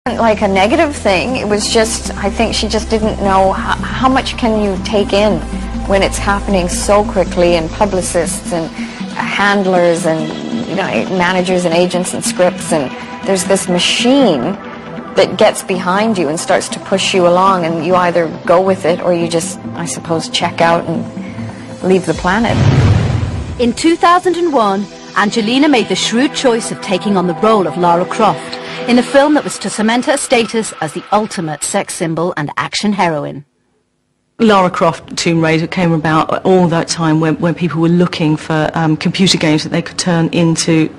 Like a negative thing. It was just, I think she just didn't know how much can you take in when it's happening so quickly, and publicists and handlers and managers and agents and scripts, and there's this machine that gets behind you and starts to push you along, and you either go with it or you just, I suppose, check out and leave the planet. In 2001, Angelina made the shrewd choice of taking on the role of Lara Croft in a film that was to cement her status as the ultimate sex symbol and action heroine. Lara Croft Tomb Raider came about all that time when people were looking for computer games that they could turn into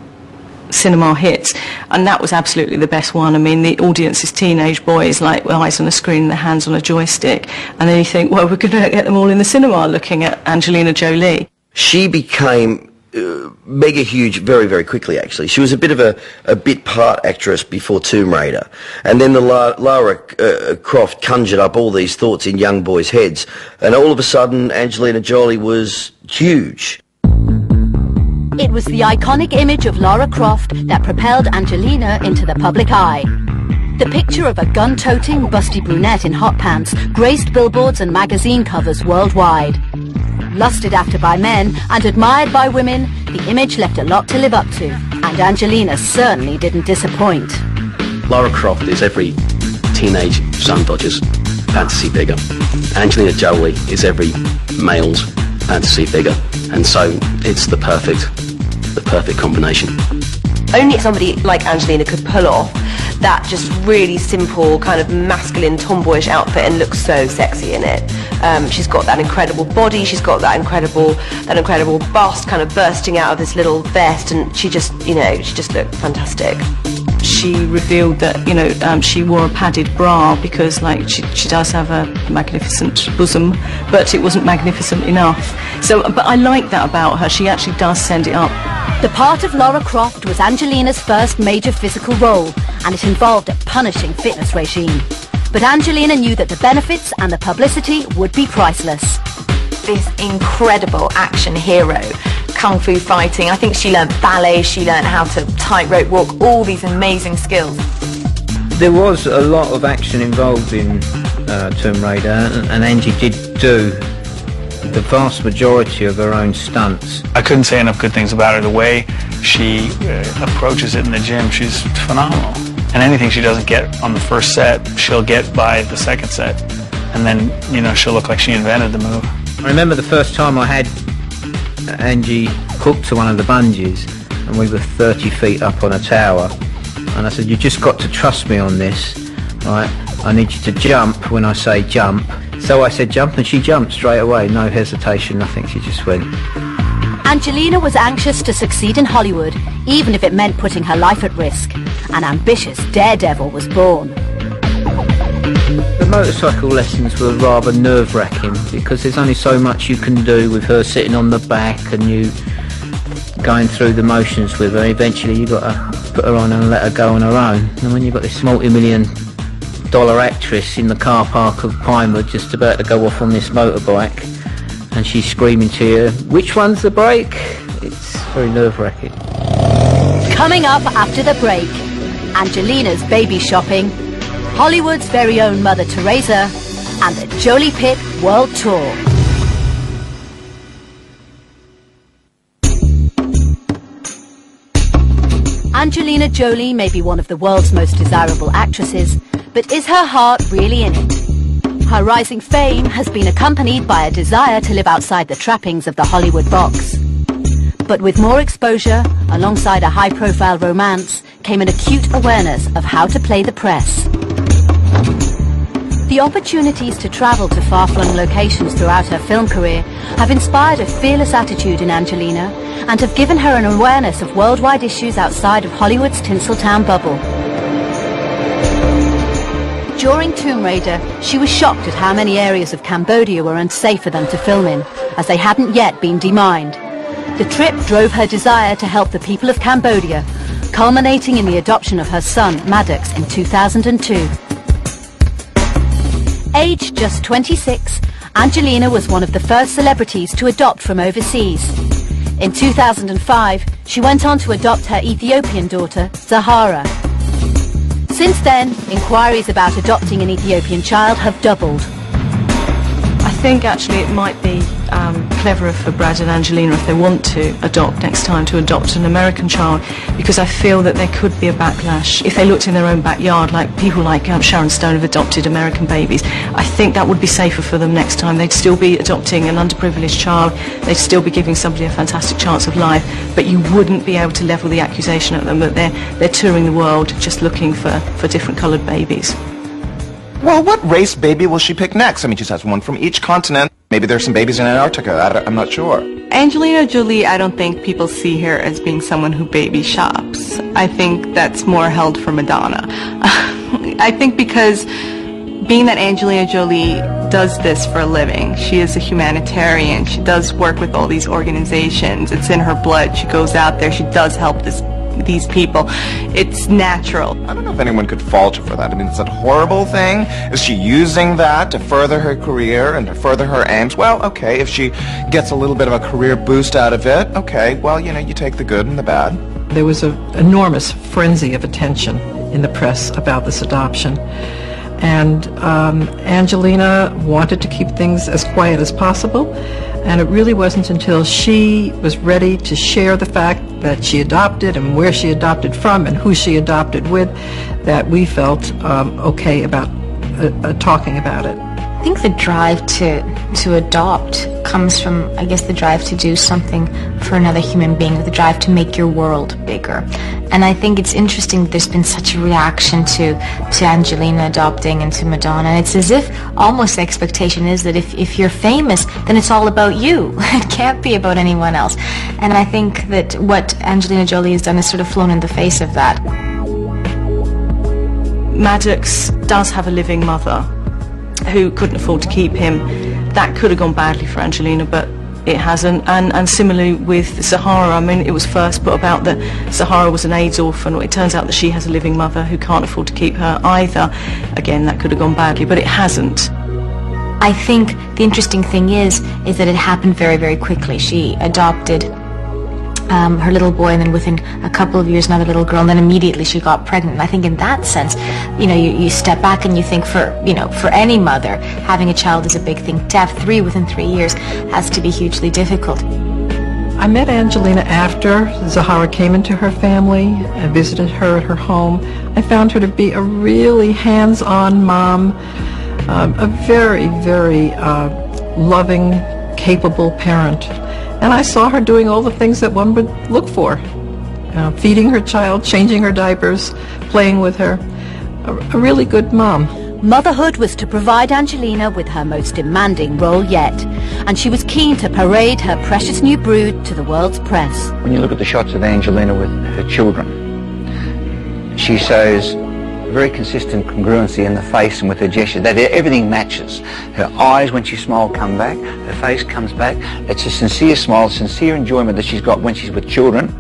cinema hits, and that was absolutely the best one. I mean, the audience is teenage boys, like, with eyes on a screen and their hands on a joystick, and then you think, well, we're going to get them all in the cinema looking at Angelina Jolie. She became mega huge very, very quickly, actually. She was a bit of a bit part actress before Tomb Raider, and then the Lara Croft conjured up all these thoughts in young boys' heads, and all of a sudden Angelina Jolie was huge. It was the iconic image of Lara Croft that propelled Angelina into the public eye. The picture of a gun-toting, busty brunette in hot pants graced billboards and magazine covers worldwide. Lusted after by men and admired by women, the image left a lot to live up to, and Angelina certainly didn't disappoint. Lara Croft is every teenage son dodger's fantasy figure. Angelina Jolie is every male's fantasy figure, and so it's the perfect combination. Only somebody like Angelina could pull off that just really simple kind of masculine tomboyish outfit and look so sexy in it. She's got that incredible body, she's got that incredible bust kind of bursting out of this little vest, and she just looked fantastic. She revealed that, she wore a padded bra because, like, she does have a magnificent bosom, but it wasn't magnificent enough. But I like that about her. She actually does send it up. The part of Lara Croft was Angelina's first major physical role, and it involved a punishing fitness regime. But Angelina knew that the benefits and the publicity would be priceless. This incredible action hero, kung fu fighting. I think she learned ballet, she learned how to tightrope walk, all these amazing skills. There was a lot of action involved in Tomb Raider, and Angie did do the vast majority of her own stunts. I couldn't say enough good things about her. The way she approaches it in the gym, she's phenomenal. And anything she doesn't get on the first set, she'll get by the second set. And then, she'll look like she invented the move. I remember the first time I had Angie hooked to one of the bungees, and we were 30 feet up on a tower, and I said, "You just got to trust me on this, right? I need you to jump when I say jump." So I said jump, and she jumped straight away, no hesitation, nothing. She just went. Angelina was anxious to succeed in Hollywood, even if it meant putting her life at risk. An ambitious daredevil was born. The motorcycle lessons were rather nerve-wracking because there's only so much you can do with her sitting on the back and you going through the motions with her. Eventually you've got to put her on and let her go on her own. And when you've got this multi-million-dollar actress in the car park of Pinewood just about to go off on this motorbike, and she's screaming to you, "Which one's the brake?" It's very nerve-wracking. Coming up after the break, Angelina's baby shopping, Hollywood's very own Mother Teresa, and the Jolie Pitt World Tour. Angelina Jolie may be one of the world's most desirable actresses, but is her heart really in it? Her rising fame has been accompanied by a desire to live outside the trappings of the Hollywood box. But with more exposure, alongside a high-profile romance, came an acute awareness of how to play the press. The opportunities to travel to far-flung locations throughout her film career have inspired a fearless attitude in Angelina and have given her an awareness of worldwide issues outside of Hollywood's Tinseltown bubble. During Tomb Raider, she was shocked at how many areas of Cambodia were unsafe for them to film in, as they hadn't yet been demined. The trip drove her desire to help the people of Cambodia, culminating in the adoption of her son, Maddox, in 2002. Aged just 26, Angelina was one of the first celebrities to adopt from overseas. In 2005, she went on to adopt her Ethiopian daughter, Zahara. Since then, inquiries about adopting an Ethiopian child have doubled. I think actually it might be cleverer for Brad and Angelina, if they want to adopt next time, to adopt an American child, because I feel that there could be a backlash if they looked in their own backyard, like people like Sharon Stone have adopted American babies. I think that would be safer for them next time. They'd still be adopting an underprivileged child, they'd still be giving somebody a fantastic chance of life, but you wouldn't be able to level the accusation at them that they're touring the world just looking for different coloured babies. Well, what race baby will she pick next? I mean, she has one from each continent. Maybe there's some babies in Antarctica. I'm not sure. Angelina Jolie, I don't think people see her as being someone who baby shops. I think that's more held for Madonna. I think because being that Angelina Jolie does this for a living, she is a humanitarian, she does work with all these organizations, it's in her blood, she goes out there, she does help these people. It's natural. I don't know if anyone could fault her for that. I mean, it's a horrible thing. Is she using that to further her career and to further her aims? Well, okay, if she gets a little bit of a career boost out of it, okay, well, you know, you take the good and the bad. There was an enormous frenzy of attention in the press about this adoption. And Angelina wanted to keep things as quiet as possible, and it really wasn't until she was ready to share the fact that she adopted and where she adopted from and who she adopted with that we felt okay about talking about it. I think the drive to adopt comes from, I guess, the drive to do something for another human being, the drive to make your world bigger. And I think it's interesting that there's been such a reaction to Angelina adopting and to Madonna. And it's as if almost the expectation is that if you're famous, then it's all about you. It can't be about anyone else. And I think that what Angelina Jolie has done is sort of flown in the face of that. Maddox does have a living mother who couldn't afford to keep him. That could have gone badly for Angelina, but it hasn't. And similarly with Zahara, I mean, it was first put about that Zahara was an AIDS orphan. It turns out that she has a living mother who can't afford to keep her either. Again, that could have gone badly, but it hasn't. I think the interesting thing is that it happened very, very quickly. She adopted her little boy, and then within a couple of years another little girl, and then immediately she got pregnant. And I think in that sense, you know, you step back and you think for any mother, having a child is a big thing. To have 3 within 3 years has to be hugely difficult. I met Angelina after Zahara came into her family. I visited her at her home. I found her to be a really hands-on mom, a very, very loving, capable parent. And I saw her doing all the things that one would look for. Feeding her child, changing her diapers, playing with her. A really good mom. Motherhood was to provide Angelina with her most demanding role yet, and she was keen to parade her precious new brood to the world's press. When you look at the shots of Angelina with her children, she shows very consistent congruency in the face and with her gesture, that everything matches. Her eyes, when she smiles, come back, her face comes back. It's a sincere smile, sincere enjoyment that she's got when she's with children,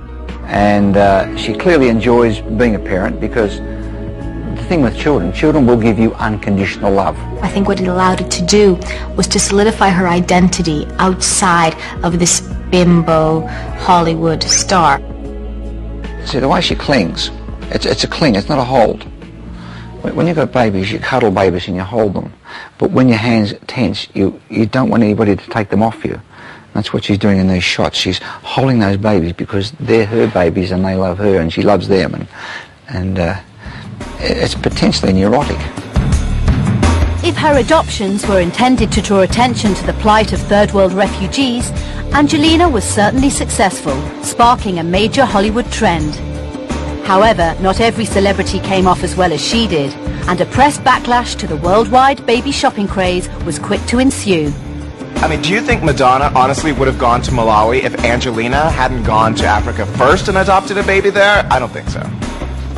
and she clearly enjoys being a parent, because the thing with children will give you unconditional love. I think what it allowed her to do was to solidify her identity outside of this bimbo Hollywood star. See, the way she clings, it's a cling, it's not a hold. When you've got babies, you cuddle babies and you hold them. But when your hands tense, you don't want anybody to take them off you. That's what she's doing in these shots. She's holding those babies because they're her babies and they love her and she loves them. And it's potentially neurotic. If her adoptions were intended to draw attention to the plight of third world refugees, Angelina was certainly successful, sparking a major Hollywood trend. However, not every celebrity came off as well as she did, and a press backlash to the worldwide baby shopping craze was quick to ensue. I mean, do you think Madonna honestly would have gone to Malawi if Angelina hadn't gone to Africa first and adopted a baby there? I don't think so.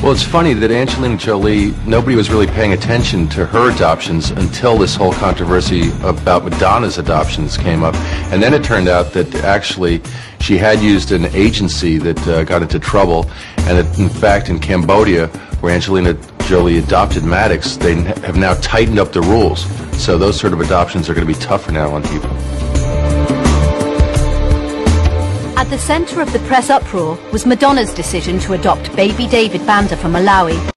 Well, it's funny that Angelina Jolie, nobody was really paying attention to her adoptions until this whole controversy about Madonna's adoptions came up. And then it turned out that actually she had used an agency that got into trouble, and that in fact in Cambodia, where Angelina Jolie adopted Maddox, they have now tightened up the rules. So those sort of adoptions are going to be tougher now on people. At the centre of the press uproar was Madonna's decision to adopt baby David Banda from Malawi.